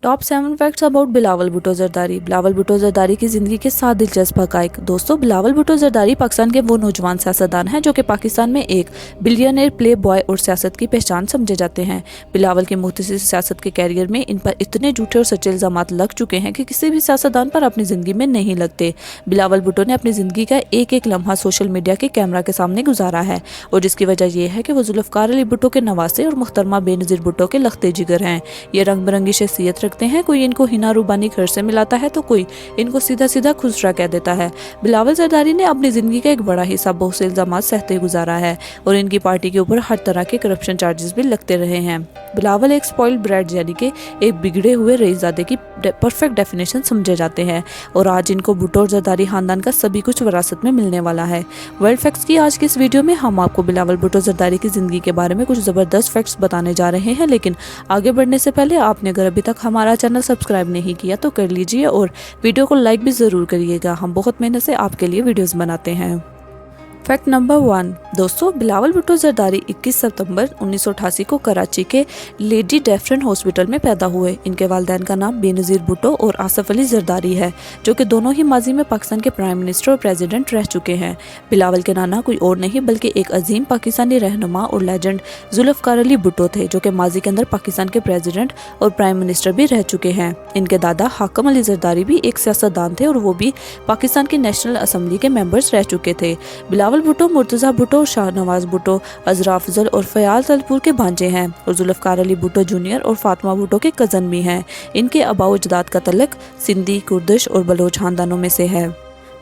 Top 7 facts about Bilawal Bhutto Zardari. Bilawal Bhutto Zardari की ज़िंदगी के 7 दिलचस्प हक़ाइक़। दोस्तों, बिलावल भुट्टो जरदारी पाकिस्तान के वो नौजवान सियासतदान हैं जो कि पाकिस्तान में एक बिलियनियर प्ले बॉय और सियासत की पहचान समझे जाते हैं। बिलावल के मुख्तसर सियासत के कैरियर में इन पर इतने झूठे और सच्चे इल्ज़ामात लग चुके हैं कि किसी भी सियासतदान पर अपनी ज़िंदगी में नहीं लगते। बिलावल भुट्टो ने अपनी ज़िंदगी का एक एक लम्हा सोशल मीडिया के कैमरा के सामने गुजारा है और जिसकी वजह यह है कि वो जुल्फ़िकार अली भुट्टो के नवासे और मुहतरमा बेनज़ीर भुट्टो के लख्ते जिगर हैं। ये रंग बिरंगी शख्सियत रखते हैं। कोई इनको हिना रूबानी घर से मिलाता है तो कोई इनको सीधा सीधा खुसरा कह देता है। बिलावल जरदारी ने अपनी जिंदगी का एक बड़ा हिस्सा बहुत से इल्जामात सहते गुजारा है और इनकी पार्टी के ऊपर हर तरह के करप्शन चार्जेस भी लगते रहे हैं। बिलावल एक स्पॉइल्ड ब्रैड यानी कि एक बिगड़े हुए रईसज़ादे की परफेक्ट डेफिनेशन समझे जाते हैं और आज इनको भुट्टो और जरदारी खानदान का सभी कुछ विरासत में मिलने वाला है। वर्ल्ड फैक्ट्स की आज की इस वीडियो में हम आपको बिलावल भुट्टो जरदारी की जिंदगी के बारे में कुछ ज़बरदस्त फैक्ट्स बताने जा रहे हैं, लेकिन आगे बढ़ने से पहले आपने अगर अभी तक हमारा चैनल सब्सक्राइब नहीं किया तो कर लीजिए और वीडियो को लाइक भी ज़रूर करिएगा। हम बहुत मेहनत से आपके लिए वीडियोस बनाते हैं। Fact number 1। दोस्तों, बिलावल भुट्टो जरदारी 21 सितंबर 1988 को कराची के लेडी डेफरन हॉस्पिटल में पैदा हुए। इनके वालिदैन का नाम बेनज़ीर भुट्टो और आसफ अली जरदारी है, जो कि दोनों ही माजी में पाकिस्तान के प्राइम मिनिस्टर और प्रेसिडेंट रह चुके हैं। बिलावल के नाना कोई और नहीं बल्कि एक अजीम पाकिस्तानी रहनुमा और लेजेंड जुल्फ़िकार अली भुट्टो थे, जो कि माजी के अंदर पाकिस्तान के प्रेसिडेंट और प्राइम मिनिस्टर भी रह चुके हैं। इनके दादा हाकम अली जरदारी भी एक सियासतदान थे और वो भी पाकिस्तान की नेशनल असम्बली के मेंबर्स रह चुके थे। बिलावल भुट्टो मुर्तज़ा भुट्टो और शाहनवाज भुट्टो अजरा अफजल और फयाल तलपुर के भांजे हैं और जुल्फ़िकार अली भुट्टो जूनियर और फातिमा भुट्टो के कज़न भी हैं। इनके आबाओ अजदाद का तल्लुक़ सिंधी, कुर्दिश और बलोच खानदानों में से है।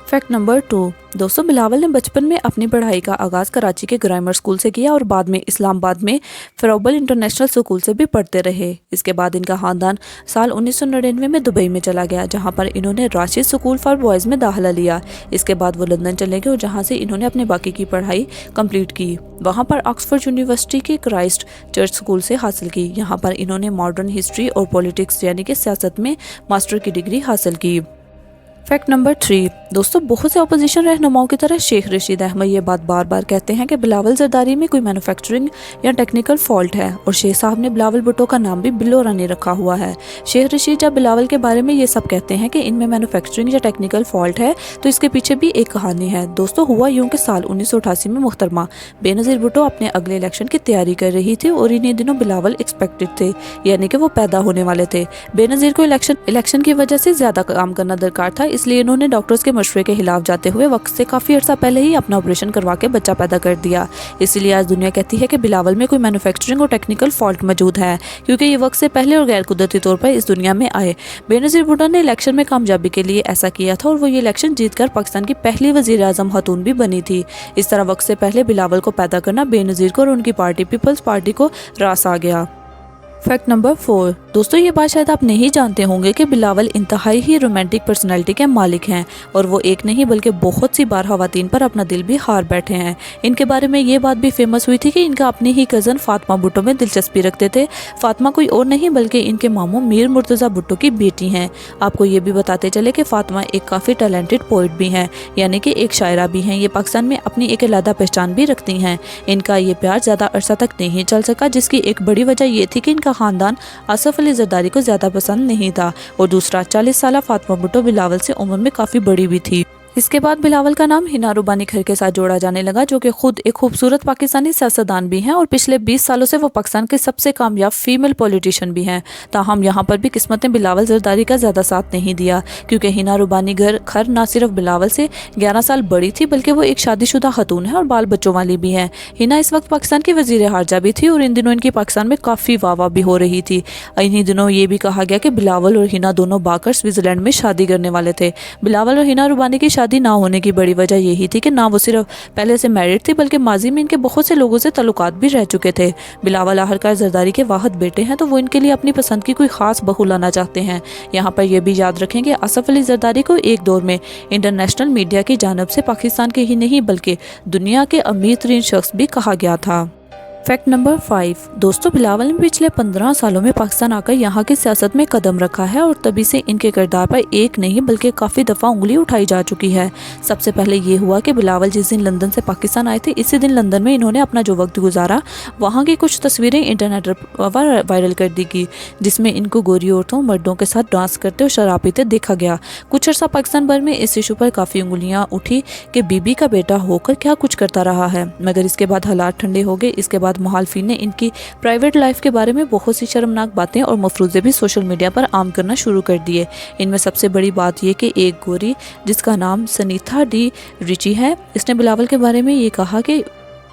Fact number 2। दोस्तों, बिलावल ने बचपन में अपनी पढ़ाई का आगाज़ कराची के ग्रामर स्कूल से किया और बाद में इस्लामाबाद में फेरोबल इंटरनेशनल स्कूल से भी पढ़ते रहे। इसके बाद इनका ख़ानदान साल 1999 में दुबई में चला गया, जहां पर इन्होंने राशिद स्कूल फॉर बॉयज़ में दाखिला लिया। इसके बाद वो लंदन चले गए और जहां से इन्होंने अपनी बाकी की पढ़ाई कंप्लीट की। वहाँ पर ऑक्सफोर्ड यूनिवर्सिटी के क्राइस्ट चर्च स्कूल से हासिल की। यहाँ पर इन्होंने मॉडर्न हिस्ट्री और पॉलिटिक्स यानी कि सियासत में मास्टर की डिग्री हासिल की। Fact number 3। दोस्तों, बहुत से अपोजिशन रहनुमाओं की तरह शेख रशीद अहमद ये बात बार बार कहते हैं कि बिलावल जरदारी में कोई मैन्युफैक्चरिंग या टेक्निकल फॉल्ट है और शेख साहब ने बिलावल भुट्टो का नाम भी बिलो रानी रखा हुआ है। शेख रशीद जब बिलावल के बारे में ये सब कहते हैं कि इनमें मैन्युफैक्चरिंग या टेक्निकल फॉल्ट है तो इसके पीछे भी एक कहानी है। दोस्तों, हुआ यूं कि साल 1988 में मुहतरमा बेनज़ीर भुट्टो अपने अगले इलेक्शन की तैयारी कर रही थी और इन्हीं दिनों बिलावल एक्सपेक्टेड थे, यानी कि वो पैदा होने वाले थे। बेनज़ीर को इलेक्शन की वजह से ज्यादा काम करना दरकार था, इसलिए इन्होंने डॉक्टर्स के मशवरे के खिलाफ जाते हुए वक्त से काफ़ी अर्सा पहले ही अपना ऑपरेशन करवा के बच्चा पैदा कर दिया। इसीलिए आज दुनिया कहती है कि बिलावल में कोई मैन्युफैक्चरिंग और टेक्निकल फॉल्ट मौजूद है, क्योंकि ये वक्त से पहले और गैर कुदरती तौर पर इस दुनिया में आए। बेनज़ीर भुट्टो ने इलेक्शन में कामयाबी के लिए ऐसा किया था और वो ये इलेक्शन जीतकर पाकिस्तान की पहली वज़ीर आज़म खातून भी बनी थी। इस तरह वक्त से पहले बिलावल को पैदा करना बेनज़ीर को और उनकी पार्टी पीपल्स पार्टी को रास आ गया। Fact number 4। दोस्तों, ये बात शायद आप नहीं जानते होंगे कि बिलावल इंतहाई ही रोमांटिक पर्सनालिटी के मालिक हैं और वो एक नहीं बल्कि बहुत सी बार ख़वातीन पर अपना दिल भी हार बैठे हैं। इनके बारे में ये बात भी फेमस हुई थी कि इनका अपनी ही कज़न फातिमा भुट्टो में दिलचस्पी रखते थे। फातिमा कोई और नहीं बल्कि इनके मामू मीर मुर्तज़ा भुट्टो की बेटी हैं। आपको ये भी बताते चले कि फातिमा एक काफ़ी टैलेंटेड पोइट भी हैं, यानी कि एक शायरा भी हैं। ये पाकिस्तान में अपनी एक अलग पहचान भी रखती हैं। इनका ये प्यार ज़्यादा अरसा तक नहीं चल सका, जिसकी एक बड़ी वजह ये थी कि इनका खानदान आसफ अली जरदारी को ज्यादा पसंद नहीं था और दूसरा 40 साल फातिमा भुट्टो बिलावल से उम्र में काफी बड़ी भी थी। इसके बाद बिलावल का नाम हिना रूबानी घर के साथ जोड़ा जाने लगा, जो कि खुद एक खूबसूरत पाकिस्तानी सियासतदान भी हैं और पिछले 20 सालों से वो पाकिस्तान के सबसे कामयाब फीमेल पॉलिटिशियन भी हैं। ताहम यहाँ पर भी किस्मत ने बिलावल जरदारी का ज़्यादा साथ नहीं दिया, क्योंकि हिना रूबानी घर ना सिर्फ बिलावल से 11 साल बड़ी थी बल्कि वो एक शादीशुदा खतून है और बाल बच्चों वाली भी हैं। हिना इस वक्त पाकिस्तान की वज़ीर हारजा भी थी और इन दिनों इनकी पाकिस्तान में काफ़ी वाह भी हो रही थी। इन्हीं दिनों ये भी कहा गया कि बिलावल और हिना दोनों बाकर स्विट्ज़रलैंड में शादी करने वाले थे। बिलावल और हिना रूबानी की शादी ना होने की बड़ी वजह यही थी कि ना वो सिर्फ पहले से मैरिड थी बल्कि माजी में इनके बहुत से लोगों से तल्लुकात भी रह चुके थे। बिलावल आखिरकार जरदारी के वाहिद बेटे हैं तो वो इनके लिए अपनी पसंद की कोई खास बहू लाना चाहते हैं। यहाँ पर यह भी याद रखें कि आसफ अली जरदारी को एक दौर में इंटरनेशनल मीडिया की जानब से पाकिस्तान के ही नहीं बल्कि दुनिया के अमीर तरीन शख्स भी कहा गया था। फैक्ट नंबर 5 दोस्तों, बिलावल ने पिछले 15 सालों में पाकिस्तान आकर यहाँ की सियासत में कदम रखा है और तभी से इनके किरदार पर एक नहीं बल्कि काफ़ी दफ़ा उंगली उठाई जा चुकी है। सबसे पहले ये हुआ कि बिलावल जिस दिन लंदन से पाकिस्तान आए थे, इसी दिन लंदन में इन्होंने अपना जो वक्त गुजारा वहाँ की कुछ तस्वीरें इंटरनेट पर वायरल कर दी गई, जिसमें इनको गोरी औरतों मर्दों के साथ डांस करते और शराब पीते देखा गया। कुछ अर्सा पाकिस्तान भर में इस इशू पर काफ़ी उंगलियाँ उठी कि बीबी का बेटा होकर क्या कुछ करता रहा है, मगर इसके बाद हालात ठंडे हो गए। इसके बाद मुखालिफिन ने इनकी प्राइवेट लाइफ के बारे में बहुत सी शर्मनाक बातें और मफरूज़े भी सोशल मीडिया पर आम करना शुरू कर दिए। इनमें सबसे बड़ी बात यह कि एक गोरी जिसका नाम सनीथा डी रिची है, इसने बिलावल के बारे में ये कहा कि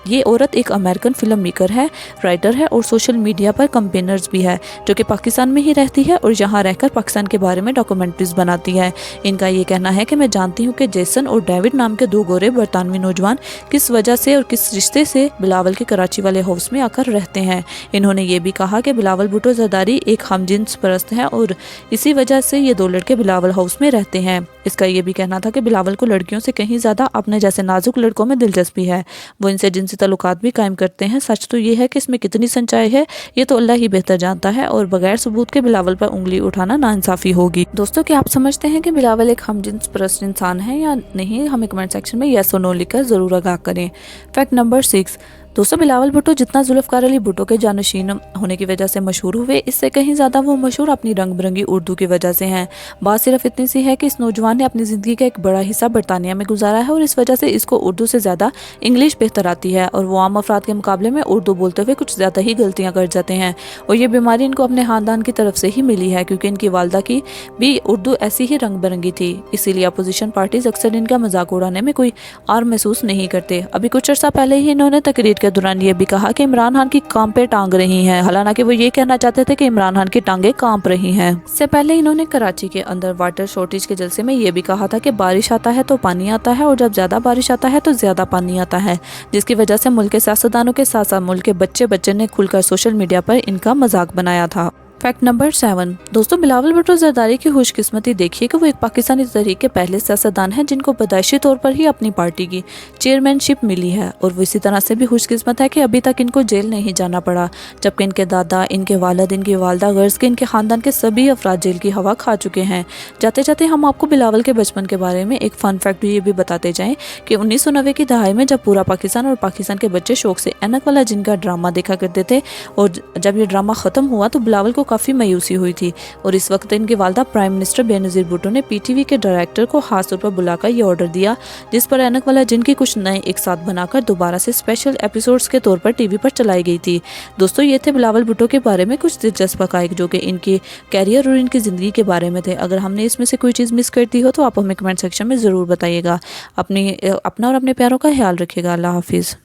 ये औरत एक अमेरिकन फिल्म मेकर है, राइटर है और सोशल मीडिया पर कंपेनर्स भी है, जो कि पाकिस्तान में ही रहती है और यहाँ रहकर पाकिस्तान के बारे में डॉक्यूमेंट्रीज बनाती है। इनका ये कहना है कि मैं जानती हूँ कि जेसन और डेविड नाम के 2 गोरे बरतानवी नौजवान किस वजह से और किस रिश्ते से बिलावल के कराची वाले हाउस में आकर रहते हैं। इन्होंने ये भी कहा कि बिलावल भुट्टो जरदारी एक हमजिन्स परस्त है और इसी वजह से ये 2 लड़के बिलावल हाउस में रहते हैं। इसका ये भी कहना था कि बिलावल को लड़कियों से कहीं ज़्यादा अपने जैसे नाजुक लड़कों में दिलचस्पी है, वो इनसे जिनसी ताल्लुकात भी कायम करते हैं। सच तो ये है कि इसमें कितनी सच्चाई है ये तो अल्लाह ही बेहतर जानता है और बगैर सबूत के बिलावल पर उंगली उठाना नाइंसाफ़ी होगी। दोस्तों, क्या आप समझते हैं कि बिलावल एक हमजिन्स परस्त इंसान है या नहीं? हमें कमेंट सेक्शन में येस और नो लिखकर ज़रूर आगाह करें। फैक्ट नंबर 6 दोस्तों, बिलावल भुट्टो जितना जुल्फ़कार अली भुट्टो के जानशीन होने की वजह से मशहूर हुए, इससे कहीं ज़्यादा वो मशहूर अपनी रंग बिरंगी उर्दू की वजह से हैं। बात सिर्फ इतनी सी है कि इस नौजवान ने अपनी ज़िंदगी का एक बड़ा हिस्सा बरतानिया में गुजारा है और इस वजह से इसको उर्दू से ज़्यादा इंग्लिश बेहतर आती है और वो आम अफराद के मुकाबले में उर्दू बोलते हुए कुछ ज़्यादा ही गलतियाँ कर जाते हैं। और ये बीमारी इनको अपने ख़ानदान की तरफ से ही मिली है, क्योंकि इनकी वालदा की भी उर्दू ऐसी ही रंग बिरंगी थी। इसीलिए अपोजिशन पार्टीज़ अक्सर इनका मजाक उड़ाने में कोई आर महसूस नहीं करते। अभी कुछ अर्सा पहले ही इन्होंने तकरीर के दौरान ये भी कहा कि इमरान खान की कांपे टांग रही हैं, हालांकि वो ये कहना चाहते थे कि इमरान खान की टांगे कांप रही हैं। इससे पहले इन्होंने कराची के अंदर वाटर शॉर्टेज के जलसे में ये भी कहा था कि बारिश आता है तो पानी आता है और जब ज़्यादा बारिश आता है तो ज़्यादा पानी आता है, जिसकी वजह से मुल्क के सियासतदानों के साथ साथ मुल्क के बच्चे ने खुलकर सोशल मीडिया पर इनका मजाक बनाया था। फैक्ट नंबर 7 दोस्तों, बिलावल भुट्टो जरदारी की खुशकिस्मती देखिए कि वो एक पाकिस्तानी तहरीक के पहले सियासतदान हैं जिनको पैदाइशी तौर पर ही अपनी पार्टी की चेयरमैनशिप मिली है, और वो इसी तरह से भी खुशकिस्मत है कि अभी तक इनको जेल नहीं जाना पड़ा, जबकि इनके दादा, इनके वालिद, इनकी वालदा गर्ज के इनके ख़ानदान के सभी अफराद जेल की हवा खा चुके हैं। जाते जाते हम आपको बिलावल के बचपन के बारे में एक फ़न फैक्ट ये भी बताते जाएँ कि 1990 की दहाई में जब पूरा पाकिस्तान और पाकिस्तान के बच्चे शौक से ऐनक वाला जिन का ड्रामा देखा करते थे, और जब ये ड्रामा ख़त्म हुआ तो बिलावल को काफ़ी मायूसी हुई थी, और इस वक्त इनकी वालदा प्राइम मिनिस्टर बेनज़ीर भुट्टो ने पीटीवी के डायरेक्टर को खास तौर पर बुलाकर ये ऑर्डर दिया, जिस पर ऐनक वाला जिन की कुछ नए एक साथ बनाकर दोबारा से स्पेशल एपिसोड्स के तौर पर टीवी पर चलाई गई थी। दोस्तों, ये थे बिलावल भुट्टो के बारे में कुछ दिलचस्प हक़ाइक़ जो कि इनके कैरियर और इनकी ज़िंदगी के बारे में थे। अगर हमने इसमें से कोई चीज़ मिस कर दी हो तो आप हमें कमेंट सेक्शन में ज़रूर बताइएगा। अपना और अपने प्यारों का ख्याल रखिएगा। अल्लाह हाफिज़।